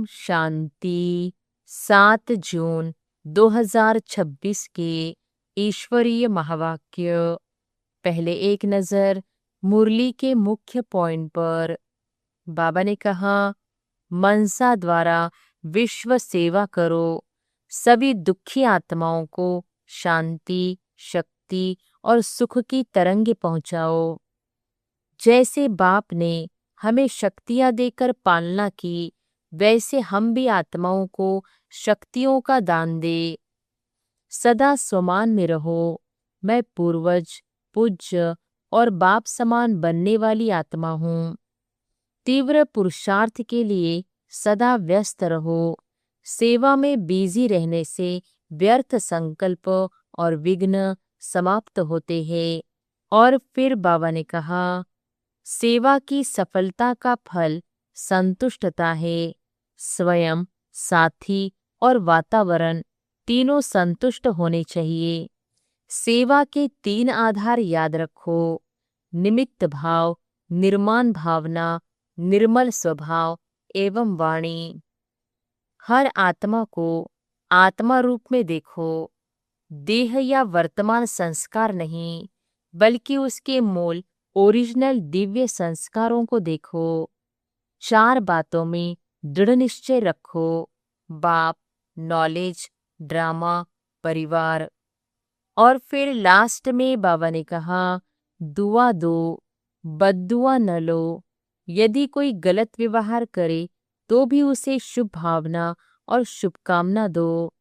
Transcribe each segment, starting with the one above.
ओम शांति। 7 जून 2026 के ईश्वरीय महावाक्य। पहले एक नजर मुरली के मुख्य पॉइंट पर। बाबा ने कहा, मनसा द्वारा विश्व सेवा करो, सभी दुखी आत्माओं को शांति, शक्ति और सुख की तरंगे पहुंचाओ। जैसे बाप ने हमें शक्तियां देकर पालना की, वैसे हम भी आत्माओं को शक्तियों का दान दे। सदा स्वमान में रहो, मैं पूर्वज, पूज्य और बाप समान बनने वाली आत्मा हूँ। तीव्र पुरुषार्थ के लिए सदा व्यस्त रहो। सेवा में बिजी रहने से व्यर्थ संकल्प और विघ्न समाप्त होते हैं। और फिर बाबा ने कहा, सेवा की सफलता का फल संतुष्टता है। स्वयं, साथी और वातावरण तीनों संतुष्ट होने चाहिए। सेवा के 3 आधार याद रखो, निमित्त भाव, निर्माण भावना, निर्मल स्वभाव एवं वाणी। हर आत्मा को आत्मा रूप में देखो। देह या वर्तमान संस्कार नहीं, बल्कि उसके मूल ओरिजिनल दिव्य संस्कारों को देखो। 4 बातों में दृढ़ निश्चय रखो, बाप, नॉलेज, ड्रामा, परिवार। और फिर लास्ट में बाबा ने कहा, दुआ दो, बद्दुआ न लो। यदि कोई गलत व्यवहार करे तो भी उसे शुभ भावना और शुभकामना दो।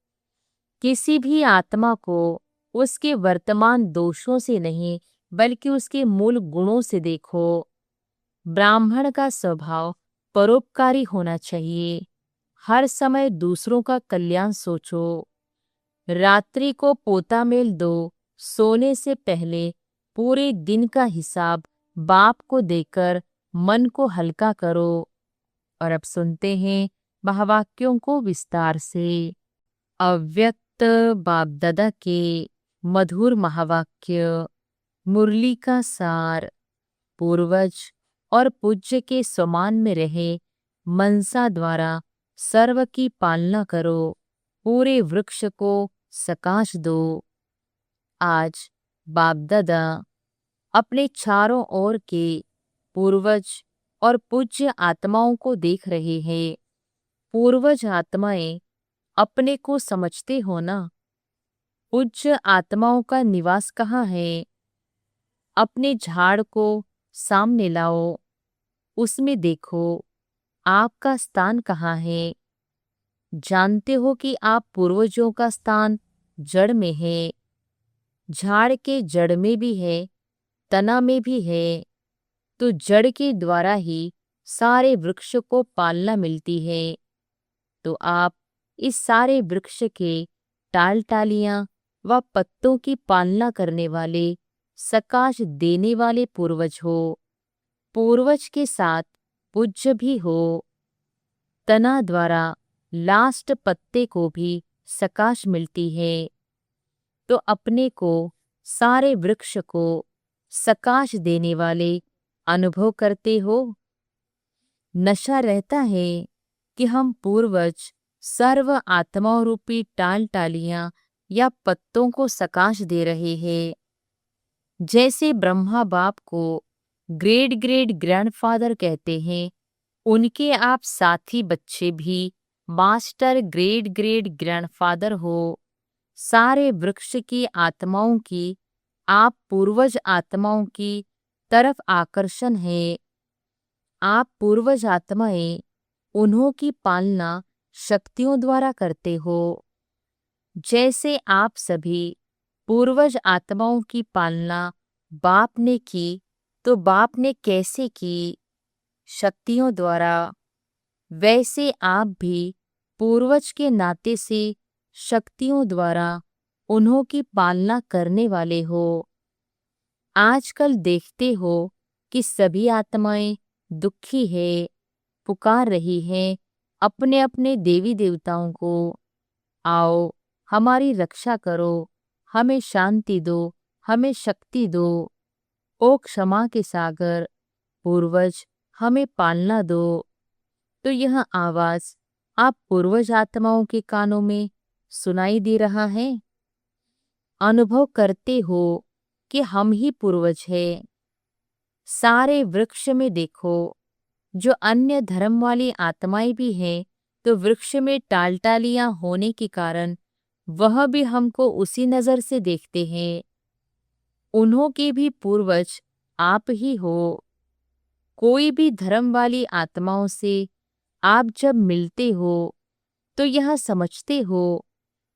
किसी भी आत्मा को उसके वर्तमान दोषों से नहीं, बल्कि उसके मूल गुणों से देखो। ब्राह्मण का स्वभाव परोपकारी होना चाहिए। हर समय दूसरों का कल्याण सोचो। रात्रि को पोता मेल दो, सोने से पहले पूरे दिन का हिसाब बाप को देकर मन को हल्का करो। और अब सुनते हैं महावाक्यों को विस्तार से। अव्यक्त बाप दादा के मधुर महावाक्य। मुरली का सार। पूर्वज और पूज्य के समान में रहे, मनसा द्वारा सर्व की पालना करो, पूरे वृक्ष को सकाश दो। आज बाप दादा अपने चारों ओर के पूर्वज और पूज्य आत्माओं को देख रहे हैं। पूर्वज आत्माएं अपने को समझते हो ना? पूज्य आत्माओं का निवास कहाँ है? अपने झाड़ को सामने लाओ, उसमें देखो आपका स्थान कहाँ है। जानते हो कि आप पूर्वजों का स्थान जड़ में है। झाड़ के जड़ में भी है, तना में भी है। तो जड़ के द्वारा ही सारे वृक्ष को पालना मिलती है। तो आप इस सारे वृक्ष के टाल टालियां व पत्तों की पालना करने वाले, सकाश देने वाले पूर्वज हो। पूर्वज के साथ पूज्य भी हो। तना द्वारा लास्ट पत्ते को भी सकाश मिलती है। तो अपने को, सारे वृक्ष को सकाश देने वाले अनुभव करते हो। नशा रहता है कि हम पूर्वज सर्व आत्माओं रूपी टाल टालियां या पत्तों को सकाश दे रहे हैं। जैसे ब्रह्मा बाप को ग्रेट ग्रेट ग्रैंडफादर कहते हैं, उनके आप साथी बच्चे भी मास्टर ग्रेट ग्रेट ग्रैंडफादर हो। सारे वृक्ष की आत्माओं की आप पूर्वज आत्माओं की तरफ आकर्षण है। आप पूर्वज आत्माएं, उन्हों की पालना शक्तियों द्वारा करते हो। जैसे आप सभी पूर्वज आत्माओं की पालना बाप ने की, तो बाप ने कैसे की? शक्तियों द्वारा। वैसे आप भी पूर्वज के नाते से शक्तियों द्वारा उन्हों की पालना करने वाले हो। आजकल देखते हो कि सभी आत्माएं दुखी है, पुकार रही हैं अपने अपने देवी देवताओं को, आओ हमारी रक्षा करो, हमें शांति दो, हमें शक्ति दो। ओ क्षमा के सागर, पूर्वज हमें पालना दो। तो यह आवाज आप पूर्वज आत्माओं के कानों में सुनाई दे रहा है। अनुभव करते हो कि हम ही पूर्वज हैं। सारे वृक्ष में देखो, जो अन्य धर्म वाली आत्माएं भी हैं, तो वृक्ष में टालटालियां होने के कारण वह भी हमको उसी नजर से देखते हैं। उन्हों के भी पूर्वज आप ही हो। कोई भी धर्म वाली आत्माओं से आप जब मिलते हो तो यह समझते हो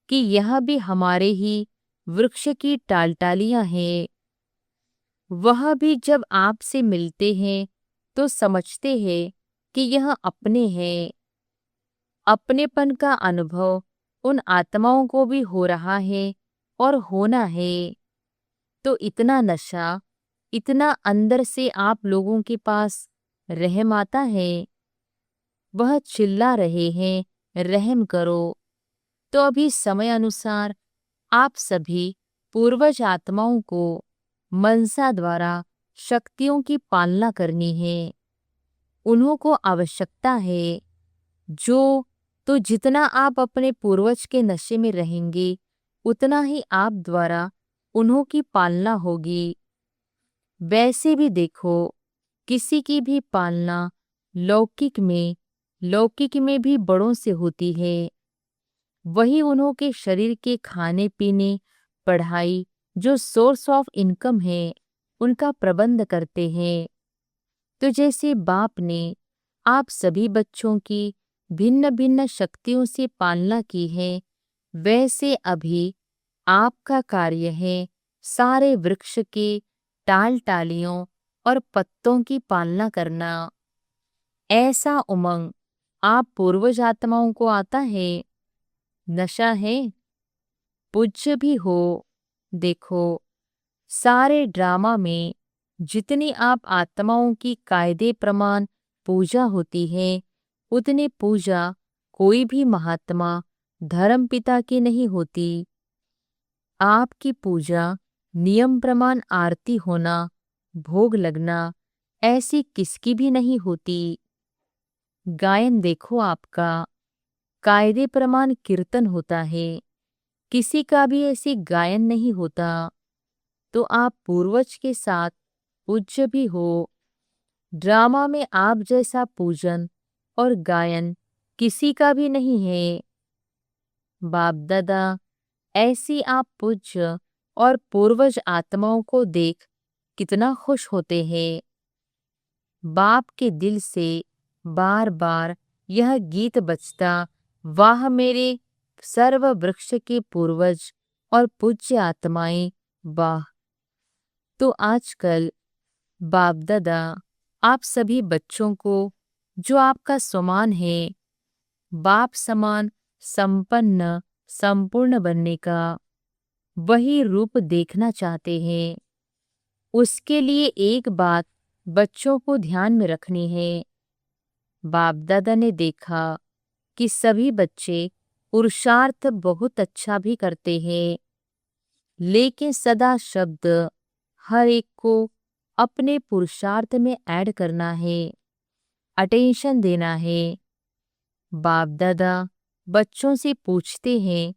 कि यह भी हमारे ही वृक्ष की टालटालियां हैं। वह भी जब आपसे मिलते हैं तो समझते हैं कि यह अपने हैं। अपनेपन का अनुभव उन आत्माओं को भी हो रहा है और होना है। तो इतना नशा, इतना अंदर से आप लोगों के पास रहम आता है। वह चिल्ला रहे हैं, रहम करो। तो अभी समय अनुसार आप सभी पूर्वज आत्माओं को मनसा द्वारा शक्तियों की पालना करनी है। उन्हों को आवश्यकता है जो, तो जितना आप अपने पूर्वज के नशे में रहेंगे उतना ही आप द्वारा उन्हों की पालना होगी। वैसे भी देखो, किसी की भी पालना लौकिक में भी बड़ों से होती है। वही उन्हों के शरीर के खाने पीने, पढ़ाई, जो सोर्स ऑफ इनकम है, उनका प्रबंध करते हैं। तो जैसे बाप ने आप सभी बच्चों की भिन्न भिन्न शक्तियों से पालना की है, वैसे अभी आपका कार्य है सारे वृक्ष के टालियों और पत्तों की पालना करना। ऐसा उमंग आप पूर्वज आत्माओं को आता है। नशा है, पूज्य भी हो। देखो, सारे ड्रामा में जितनी आप आत्माओं की कायदे प्रमाण पूजा होती है, उतनी पूजा कोई भी महात्मा धर्म पिता की नहीं होती। आपकी पूजा नियम प्रमाण आरती होना, भोग लगना, ऐसी किसकी भी नहीं होती। गायन देखो, आपका कायदे प्रमाण कीर्तन होता है, किसी का भी ऐसी गायन नहीं होता। तो आप पूर्वज के साथ पूज्य भी हो। ड्रामा में आप जैसा पूजन और गायन किसी का भी नहीं है। बाप दादा ऐसी आप पूज्य और पूर्वज आत्माओं को देख कितना खुश होते हैं। बाप के दिल से बार बार यह गीत बजता, वाह मेरे सर्व वृक्ष के पूर्वज और पूज्य आत्माएं, वाह। तो आजकल बाप दादा आप सभी बच्चों को, जो आपका समान है, बाप समान संपन्न संपूर्ण बनने का वही रूप देखना चाहते हैं। उसके लिए एक बात बच्चों को ध्यान में रखनी है। बाप दादा ने देखा कि सभी बच्चे पुरुषार्थ बहुत अच्छा भी करते हैं, लेकिन सदा शब्द हर एक को अपने पुरुषार्थ में ऐड करना है, अटेंशन देना है। बाप दादा बच्चों से पूछते हैं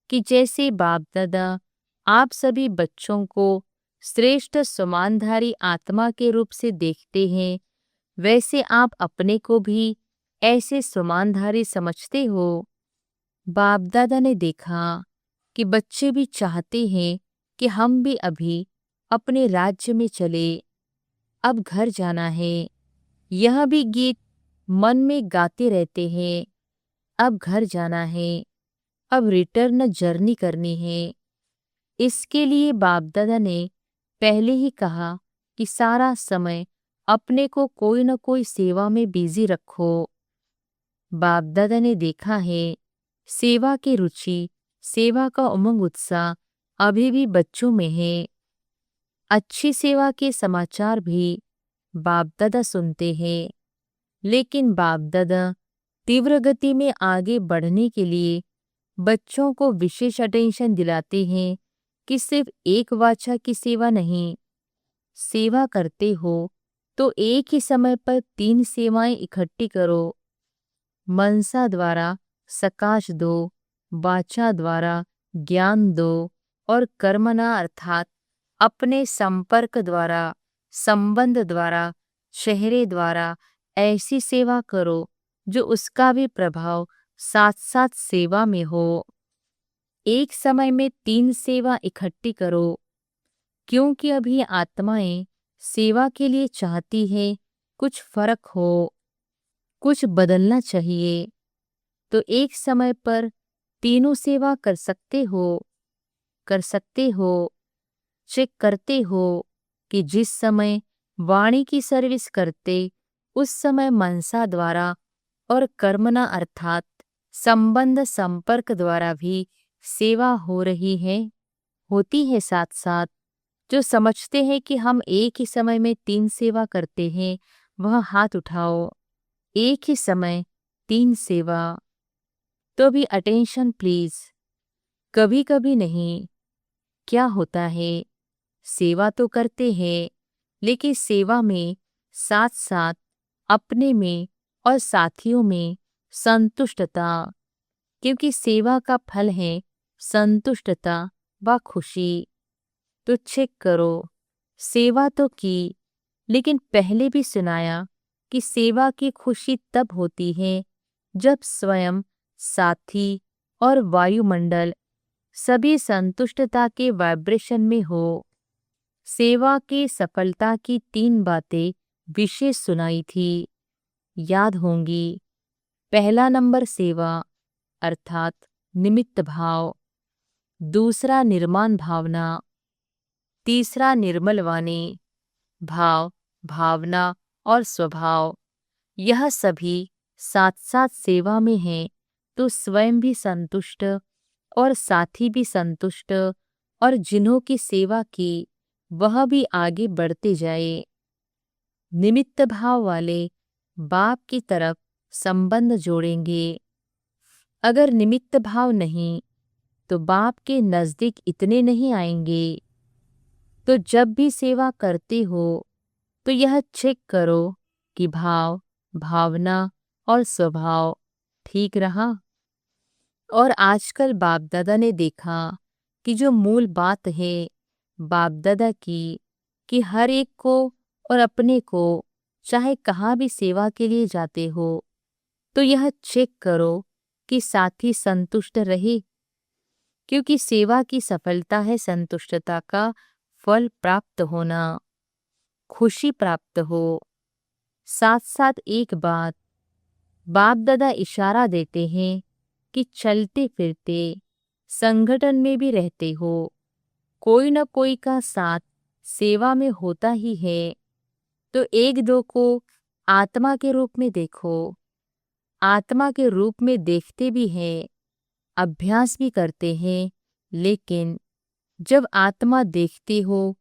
कि जैसे बाप दादा आप सभी बच्चों को श्रेष्ठ समानधारी आत्मा के रूप से देखते हैं, वैसे आप अपने को भी ऐसे समानधारी समझते हो। बाप दादा ने देखा कि बच्चे भी चाहते हैं कि हम भी अभी अपने राज्य में चले, अब घर जाना है। यह भी गीत मन में गाते रहते हैं, अब घर जाना है, अब रिटर्न जर्नी करनी है। इसके लिए बाप दादा ने पहले ही कहा कि सारा समय अपने को कोई न कोई सेवा में बिजी रखो। बाप दादा ने देखा है सेवा की रुचि, सेवा का उमंग उत्साह अभी भी बच्चों में है। अच्छी सेवा के समाचार भी बाप दादा सुनते हैं, लेकिन बाप दादा तीव्र गति में आगे बढ़ने के लिए बच्चों को विशेष अटेंशन दिलाते हैं कि सिर्फ एक वाचा की सेवा नहीं, सेवा करते हो तो एक ही समय पर 3 सेवाएं इकट्ठी करो। मनसा द्वारा सकाश दो, वाचा द्वारा ज्ञान दो और कर्मणा अर्थात अपने संपर्क द्वारा, संबंध द्वारा, चेहरे द्वारा ऐसी सेवा करो जो उसका भी प्रभाव साथ साथ सेवा में हो। एक समय में 3 सेवा इकट्ठी करो, क्योंकि अभी आत्माएं सेवा के लिए चाहती है कुछ फर्क हो, कुछ बदलना चाहिए। तो एक समय पर तीनों सेवा कर सकते हो, चेक करते हो कि जिस समय वाणी की सर्विस करते उस समय मनसा द्वारा और कर्मणा अर्थात संबंध संपर्क द्वारा भी सेवा हो रही है, होती है साथ साथ। जो समझते हैं कि हम एक ही समय में 3 सेवा करते हैं, वह हाथ उठाओ। एक ही समय 3 सेवा। तो भी अटेंशन प्लीज। कभी कभी नहीं। क्या होता है, सेवा तो करते हैं, लेकिन सेवा में साथ साथ अपने में और साथियों में संतुष्टता, क्योंकि सेवा का फल है संतुष्टता व खुशी। तो चेक करो, सेवा तो की, लेकिन पहले भी सुनाया कि सेवा की खुशी तब होती है जब स्वयं, साथी और वायुमंडल सभी संतुष्टता के वाइब्रेशन में हो। सेवा की सफलता की 3 बातें विशेष सुनाई थी, याद होंगी। पहला नंबर सेवा अर्थात निमित्त भाव, दूसरा निर्माण भावना, तीसरा निर्मल वाणी, भाव, भावना और स्वभाव। यह सभी साथ साथ सेवा में हैं, तो स्वयं भी संतुष्ट और साथी भी संतुष्ट और जिन्हों की सेवा की वह भी आगे बढ़ते जाए। निमित्त भाव वाले बाप की तरफ संबंध जोड़ेंगे। अगर निमित्त भाव नहीं तो बाप के नजदीक इतने नहीं आएंगे। तो जब भी सेवा करते हो तो यह चेक करो कि भाव, भावना और स्वभाव ठीक रहा। और आजकल बाप दादा ने देखा कि जो मूल बात है बाप दादा की, कि हर एक को और अपने को चाहे कहाँ भी सेवा के लिए जाते हो तो यह चेक करो कि साथी संतुष्ट रहे, क्योंकि सेवा की सफलता है संतुष्टता का फल प्राप्त होना, खुशी प्राप्त हो। साथ साथ एक बात, बाप दादा इशारा देते हैं कि चलते फिरते संगठन में भी रहते हो, कोई न कोई का साथ सेवा में होता ही है। तो एक दो को आत्मा के रूप में देखो, आत्मा के रूप में देखते भी हैं, अभ्यास भी करते हैं। लेकिन जब आत्मा देखते हो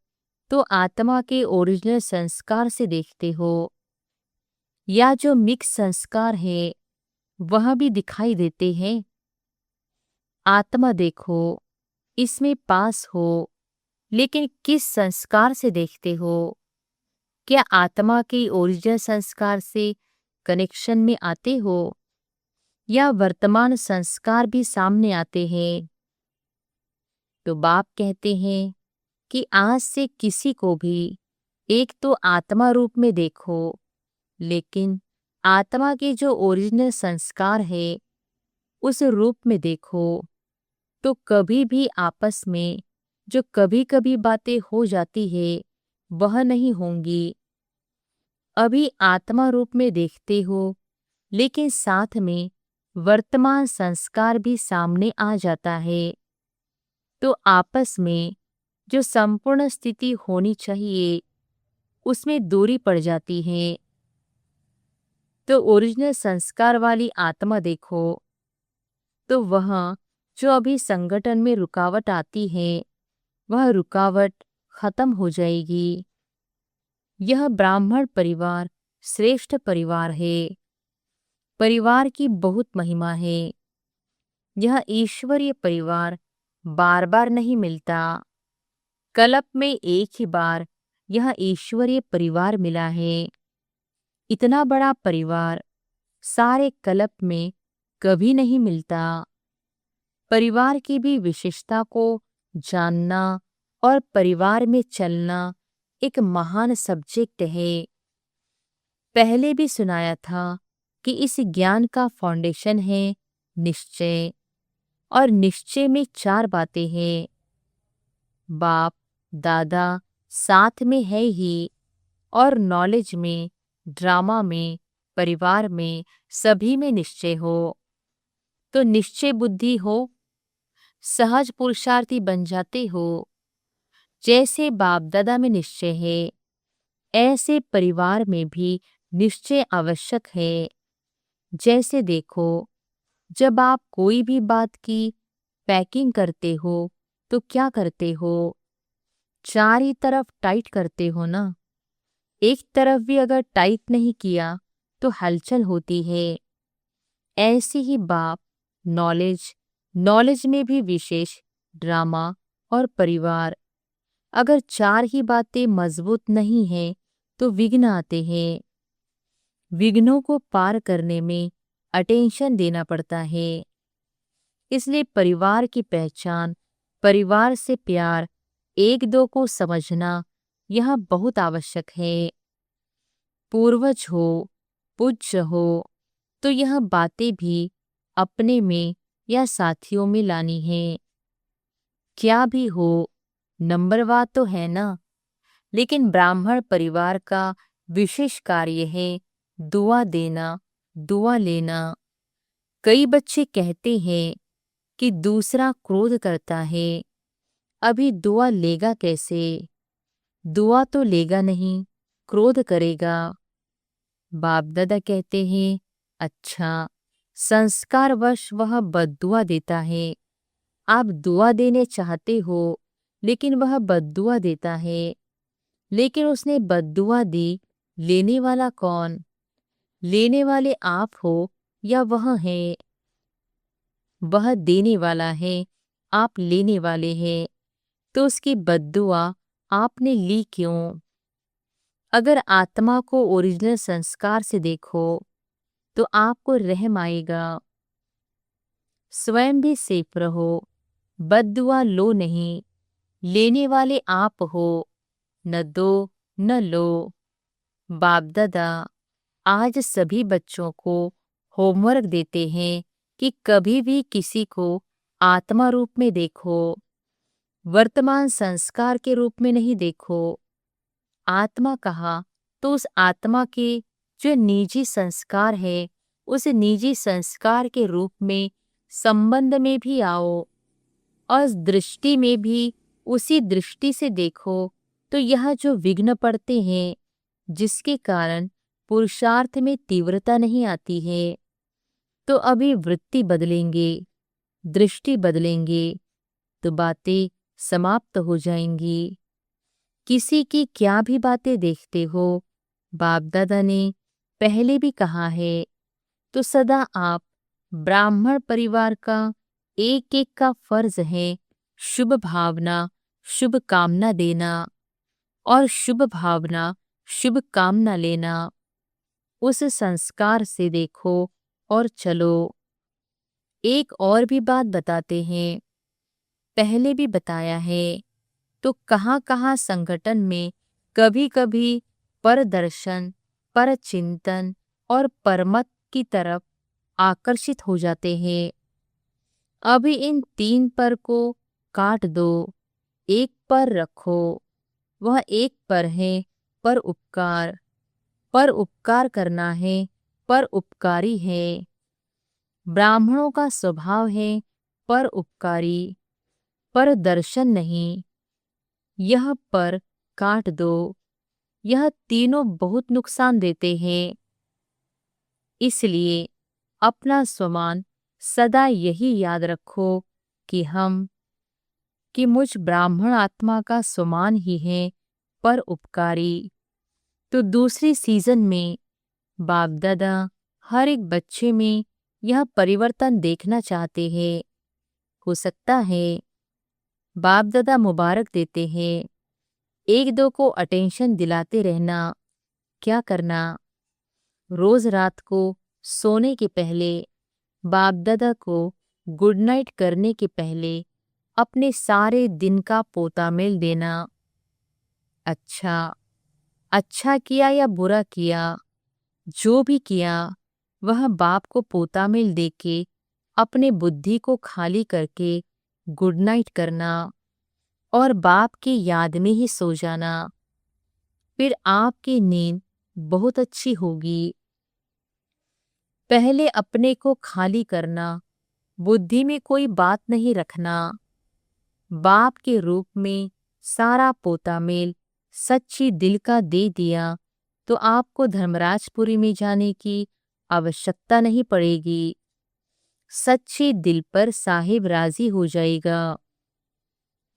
तो आत्मा के ओरिजिनल संस्कार से देखते हो, या जो मिक्स संस्कार है वह भी दिखाई देते हैं। आत्मा देखो, इसमें पास हो, लेकिन किस संस्कार से देखते हो? क्या आत्मा के ओरिजिनल संस्कार से कनेक्शन में आते हो, या वर्तमान संस्कार भी सामने आते हैं? तो बाप कहते हैं कि आज से किसी को भी एक तो आत्मा रूप में देखो, लेकिन आत्मा के जो ओरिजिनल संस्कार है उस रूप में देखो। तो कभी भी आपस में जो कभी कभी बातें हो जाती है वह नहीं होंगी। अभी आत्मा रूप में देखते हो, लेकिन साथ में वर्तमान संस्कार भी सामने आ जाता है। तो आपस में जो संपूर्ण स्थिति होनी चाहिए उसमें दूरी पड़ जाती है। तो ओरिजिनल संस्कार वाली आत्मा देखो, तो वह जो अभी संगठन में रुकावट आती है वह रुकावट खत्म हो जाएगी। यह ब्राह्मण परिवार श्रेष्ठ परिवार है। परिवार की बहुत महिमा है। यह ईश्वरीय परिवार बार बार नहीं मिलता। कल्प में एक ही बार यह ईश्वरीय परिवार मिला है। इतना बड़ा परिवार सारे कल्प में कभी नहीं मिलता। परिवार की भी विशेषता को जानना और परिवार में चलना एक महान सब्जेक्ट है। पहले भी सुनाया था कि इस ज्ञान का फाउंडेशन है निश्चय, और निश्चय में 4 बातें हैं। बाप दादा साथ में है ही, और नॉलेज में, ड्रामा में, परिवार में, सभी में निश्चय हो। तो निश्चय बुद्धि हो, सहज पुरुषार्थी बन जाते हो। जैसे बाप दादा में निश्चय है, ऐसे परिवार में भी निश्चय आवश्यक है। जैसे देखो, जब आप कोई भी बात की पैकिंग करते हो तो क्या करते हो? चारों तरफ टाइट करते हो ना। एक तरफ भी अगर टाइट नहीं किया तो हलचल होती है। ऐसे ही बाप नॉलेज में भी विशेष, ड्रामा और परिवार, अगर 4 ही बातें मजबूत नहीं हैं तो विघ्न आते हैं। विघ्नों को पार करने में अटेंशन देना पड़ता है। इसलिए परिवार की पहचान, परिवार से प्यार, एक दो को समझना यह बहुत आवश्यक है। पूर्वज हो, पूज्य हो, तो यह बातें भी अपने में या साथियों में लानी है। क्या भी हो, नंबरवार तो है ना। लेकिन ब्राह्मण परिवार का विशेष कार्य है दुआ देना, दुआ लेना। कई बच्चे कहते हैं कि दूसरा क्रोध करता है, अभी दुआ लेगा कैसे? दुआ तो लेगा नहीं, क्रोध करेगा। बाप दादा कहते हैं, अच्छा, संस्कारवश वह बद्दुआ देता है। आप दुआ देने चाहते हो, लेकिन वह बद्दुआ देता है। लेकिन उसने बद्दुआ दी, लेने वाला कौन? लेने वाले आप हो या वह है? वह देने वाला है, आप लेने वाले हैं। तो उसकी बद्दुआ आपने ली क्यों? अगर आत्मा को ओरिजिनल संस्कार से देखो तो आपको रहम आएगा। स्वयं भी सेफ रहो, बद्दुआ लो नहीं। लेने वाले आप हो, न दो न लो। बाप दादा आज सभी बच्चों को होमवर्क देते हैं कि कभी भी किसी को आत्मा रूप में देखो, वर्तमान संस्कार के रूप में नहीं देखो। आत्मा कहा तो उस आत्मा के जो निजी संस्कार है, उस निजी संस्कार के रूप में संबंध में भी आओ, और दृष्टि में भी उसी दृष्टि से देखो। तो यह जो विघ्न पड़ते हैं, जिसके कारण पुरुषार्थ में तीव्रता नहीं आती है, तो अभी वृत्ति बदलेंगे, दृष्टि बदलेंगे, तो बातें समाप्त हो जाएंगी। किसी की क्या भी बातें देखते हो, बाप दादा ने पहले भी कहा है, तो सदा आप ब्राह्मण परिवार का एक एक का फर्ज है शुभ भावना, शुभ कामना देना, और शुभ भावना, शुभ कामना लेना। उस संस्कार से देखो और चलो। एक और भी बात बताते हैं, पहले भी बताया है, तो कहाँ कहाँ संगठन में कभी कभी पर दर्शन, पर चिंतन और परमत की तरफ आकर्षित हो जाते हैं। अभी इन 3 पर को काट दो, एक पर रखो। वह एक पर है पर उपकार, पर उपकार करना है, पर उपकारी है। ब्राह्मणों का स्वभाव है पर उपकारी, पर दर्शन नहीं। यह पर काट दो, यह तीनों बहुत नुकसान देते हैं। इसलिए अपना स्वमान सदा यही याद रखो कि मुझ ब्राह्मण आत्मा का स्वमान ही है पर उपकारी। तो दूसरी सीजन में बाप दादा हर एक बच्चे में यह परिवर्तन देखना चाहते हैं। हो सकता है बाप दादा मुबारक देते हैं, एक दो को अटेंशन दिलाते रहना। क्या करना? रोज रात को सोने के पहले बाप दादा को गुड नाइट करने के पहले अपने सारे दिन का पोता मेल देना। अच्छा, अच्छा किया या बुरा किया, जो भी किया वह बाप को पोता मेल देके अपने बुद्धि को खाली करके गुड नाइट करना और बाप की याद में ही सो जाना। फिर आपकी नींद बहुत अच्छी होगी। पहले अपने को खाली करना, बुद्धि में कोई बात नहीं रखना। बाप के रूप में सारा पोता मेल सच्ची दिल का दे दिया तो आपको धर्मराजपुरी में जाने की आवश्यकता नहीं पड़ेगी। सच्चे दिल पर साहिब राजी हो जाएगा।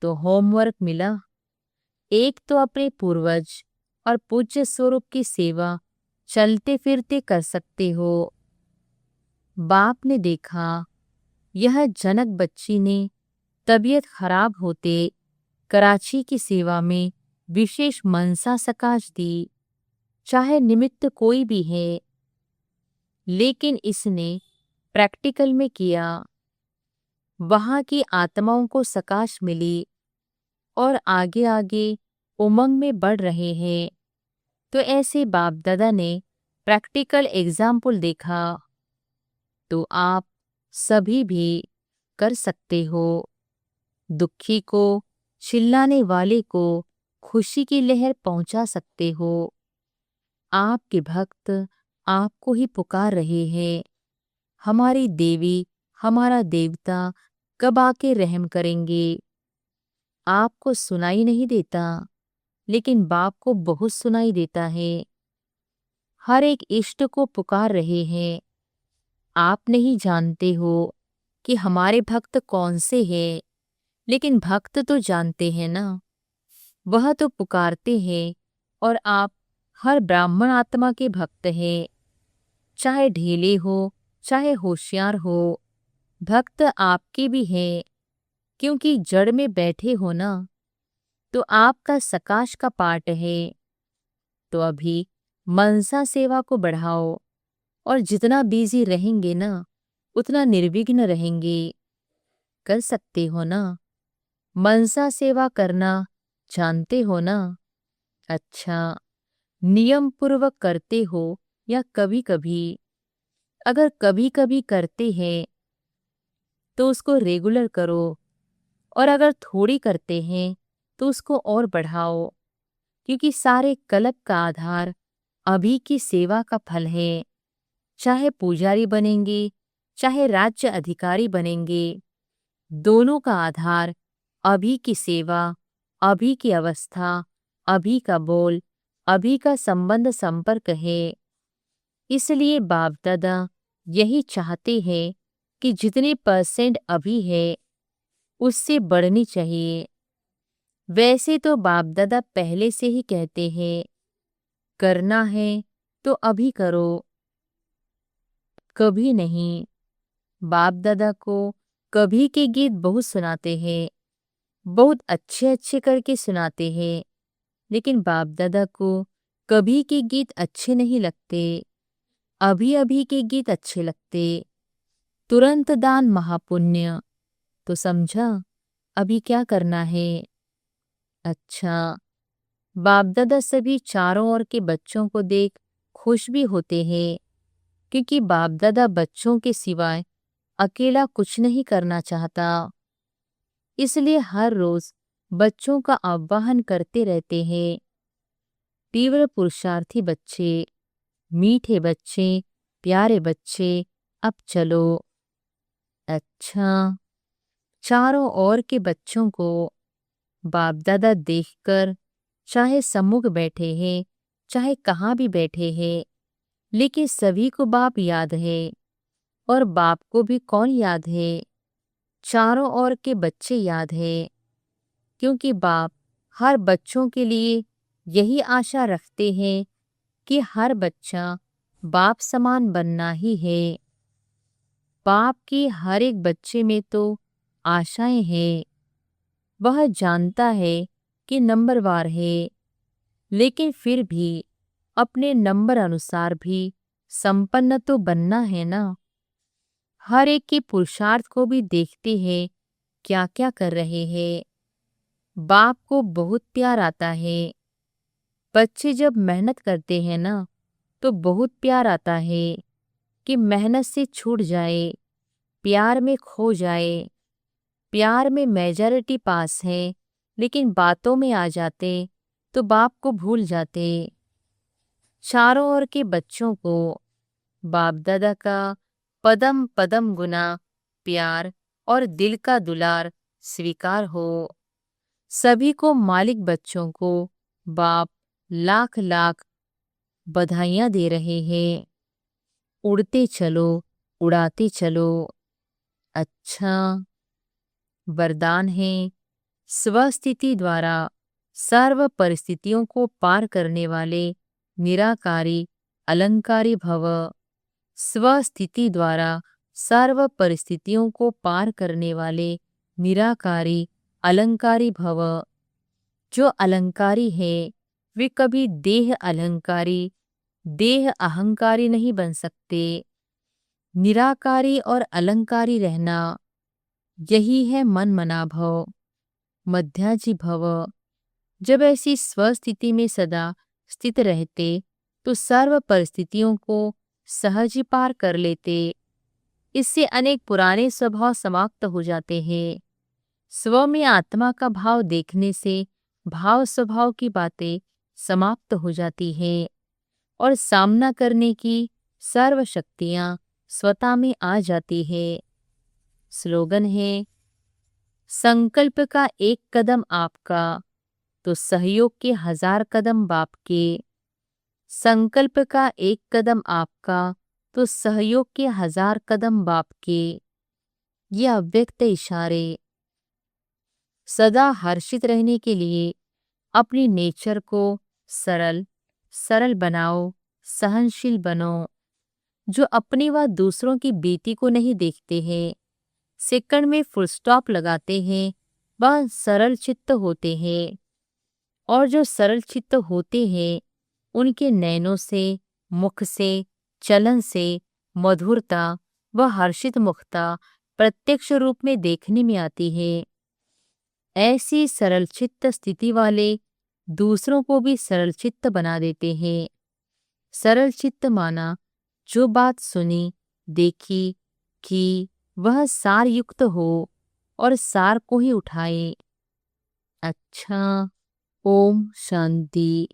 तो होमवर्क मिला। एक तो अपने पूर्वज और पूज्य स्वरूप की सेवा चलते फिरते कर सकते हो। बाप ने देखा यह जनक बच्ची ने तबीयत खराब होते कराची की सेवा में विशेष मनसा सकाश दी, चाहे निमित्त कोई भी है, लेकिन इसने प्रैक्टिकल में किया। वहां की आत्माओं को सकाश मिली और आगे आगे उमंग में बढ़ रहे हैं। तो ऐसे बाप दादा ने प्रैक्टिकल एग्जाम्पल देखा तो आप सभी भी कर सकते हो। दुखी को, चिल्लाने वाले को खुशी की लहर पहुंचा सकते हो। आपके भक्त आपको ही पुकार रहे हैं, हमारी देवी, हमारा देवता कब आके रहम करेंगे। आपको सुनाई नहीं देता, लेकिन बाप को बहुत सुनाई देता है। हर एक इष्ट को पुकार रहे हैं। आप नहीं जानते हो कि हमारे भक्त कौन से हैं, लेकिन भक्त तो जानते हैं ना। वह तो पुकारते हैं और आप हर ब्राह्मण आत्मा के भक्त हैं। चाहे ढीले हो, चाहे होशियार हो, भक्त आपके भी हैं, क्योंकि जड़ में बैठे हो ना, तो आपका सकाश का पाठ है। तो अभी मनसा सेवा को बढ़ाओ और जितना बिजी रहेंगे ना उतना निर्विघ्न रहेंगे। कर सकते हो ना? मनसा सेवा करना जानते हो ना? अच्छा, नियम पूर्वक करते हो या कभी कभी? अगर कभी कभी करते हैं तो उसको रेगुलर करो, और अगर थोड़ी करते हैं तो उसको और बढ़ाओ, क्योंकि सारे कल्प का आधार अभी की सेवा का फल है। चाहे पुजारी बनेंगे, चाहे राज्य अधिकारी बनेंगे, दोनों का आधार अभी की सेवा, अभी की अवस्था, अभी का बोल, अभी का संबंध संपर्क है। इसलिए बाप दादा यही चाहते हैं कि जितने परसेंट अभी है उससे बढ़नी चाहिए। वैसे तो बाप दादा पहले से ही कहते हैं, करना है तो अभी करो, कभी नहीं। बाप दादा को कभी के गीत बहुत सुनाते हैं, बहुत अच्छे अच्छे करके सुनाते हैं, लेकिन बाप दादा को कभी के गीत अच्छे नहीं लगते, अभी अभी के गीत अच्छे लगते। तुरंत दान महापुण्य। तो समझा अभी क्या करना है? अच्छा, बाप दादा सभी चारों ओर के बच्चों को देख खुश भी होते हैं, क्योंकि बाप दादा बच्चों के सिवाय अकेला कुछ नहीं करना चाहता। इसलिए हर रोज बच्चों का आह्वान करते रहते हैं। तीव्र पुरुषार्थी बच्चे, मीठे बच्चे, प्यारे बच्चे, अब चलो। अच्छा, चारों ओर के बच्चों को बाप दादा देखकर, चाहे सम्मुख बैठे हैं, चाहे कहाँ भी बैठे हैं, लेकिन सभी को बाप याद है। और बाप को भी कौन याद है? चारों ओर के बच्चे याद है, क्योंकि बाप हर बच्चों के लिए यही आशा रखते हैं कि हर बच्चा बाप समान बनना ही है। बाप की हर एक बच्चे में तो आशाएं हैं। वह जानता है कि नंबरवार है, लेकिन फिर भी अपने नंबर अनुसार भी संपन्न तो बनना है ना। हर एक के पुरुषार्थ को भी देखते हैं क्या क्या कर रहे हैं। बाप को बहुत प्यार आता है। बच्चे जब मेहनत करते हैं ना तो बहुत प्यार आता है कि मेहनत से छूट जाए, प्यार में खो जाए। प्यार में मेजॉरिटी पास है लेकिन बातों में आ जाते तो बाप को भूल जाते। चारों ओर के बच्चों को बाप दादा का पदम पदम गुना प्यार और दिल का दुलार स्वीकार हो। सभी को मालिक बच्चों को बाप लाख लाख बधाइयाँ दे रहे हैं। उड़ते चलो, उड़ाते चलो। अच्छा वरदान है, स्वस्थिति द्वारा सर्व परिस्थितियों को पार करने वाले निराकारी अलंकारी भव। स्वस्थिति द्वारा सर्व परिस्थितियों को पार करने वाले निराकारी अलंकारी भव। जो अलंकारी है वे कभी देह अलंकारी, देह अहंकारी नहीं बन सकते। निराकारी और अलंकारी रहना यही है मन मना भव, मध्याजी भव। जब ऐसी स्वस्थिति में सदा स्थित रहते तो सर्व परिस्थितियों को सहज ही पार कर लेते। इससे अनेक पुराने स्वभाव समाप्त हो जाते हैं। स्व में आत्मा का भाव देखने से भाव स्वभाव की बातें समाप्त हो जाती है और सामना करने की सर्व शक्तियां स्वतः में आ जाती है। स्लोगन है, संकल्प का एक कदम आपका तो सहयोग के 1000 कदम बाप के। संकल्प का एक कदम आपका तो सहयोग के 1000 कदम बाप के। ये अव्यक्त इशारे सदा हर्षित रहने के लिए अपनी नेचर को सरल सरल बनाओ, सहनशील बनो। जो अपनी व दूसरों की बीती को नहीं देखते हैं, सेकंड में फुल स्टॉप लगाते हैं, वह सरल चित्त होते हैं। और जो सरल चित्त होते हैं उनके नैनों से, मुख से, चलन से मधुरता व हर्षित मुखता प्रत्यक्ष रूप में देखने में आती है। ऐसी सरल चित्त स्थिति वाले दूसरों को भी सरल चित्त बना देते हैं। सरल चित्त माना जो बात सुनी, देखी कि वह सार युक्त हो और सार को ही उठाए। अच्छा, ओम शांति।